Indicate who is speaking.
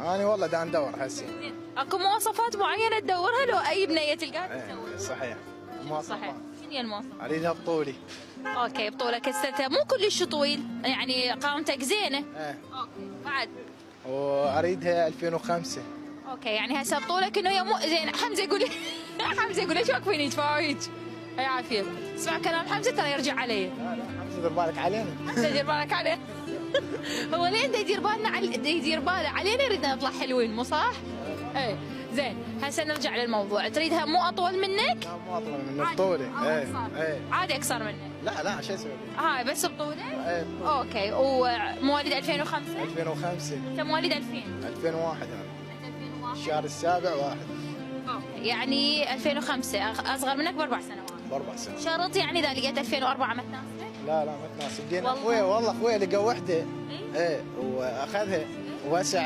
Speaker 1: انا والله دا ندور هسه.
Speaker 2: اكو مواصفات معينه تدورها لو اي بنيه تلقاها
Speaker 1: ايه
Speaker 2: تسوي؟
Speaker 1: صحيح.
Speaker 2: صحيح. شنو هي المواصفات؟
Speaker 1: اريدها بطولي.
Speaker 2: اوكي بطولك هسه مو كلش طويل يعني قامتك زينه.
Speaker 1: ايه.
Speaker 2: اوكي بعد.
Speaker 1: واريدها 2005.
Speaker 2: اوكي يعني هسه بطولك انه هي مو زين. حمزه يقول لي حمزه يقول ليش واقفين يتفاوج؟ هي عافيه. اسمع كلام حمزه ترى يرجع علي.
Speaker 1: لا حمزه دير بالك علينا.
Speaker 2: حمزه دير بالك عليه. هو لين دا يدير بالنا يدير باله علينا يريدنا نطلع حلوين مو صح؟ ايه زين هسه نرجع للموضوع، تريدها مو اطول منك؟
Speaker 1: لا مو اطول من بطولي. ايه ايه.
Speaker 2: عادي اقصر منك.
Speaker 1: لا شو اسوي؟
Speaker 2: هاي بس بطوله؟
Speaker 1: ايه.
Speaker 2: اوكي ومواليد 2005؟
Speaker 1: 2005.
Speaker 2: انت مواليد 2000؟
Speaker 1: 2001 انا.
Speaker 2: 2001
Speaker 1: الشهر السابع واحد.
Speaker 2: اوكي يعني 2005 اصغر منك ب4 سنوات.
Speaker 1: ب4 سنوات.
Speaker 2: شرط يعني اذا لقيت 2004 ما تناسبك؟
Speaker 1: لا ما تناسب. دينا
Speaker 2: والله.
Speaker 1: اخوي والله اخوي لقى وحده.
Speaker 2: إيه؟
Speaker 1: ايه واخذها وهسه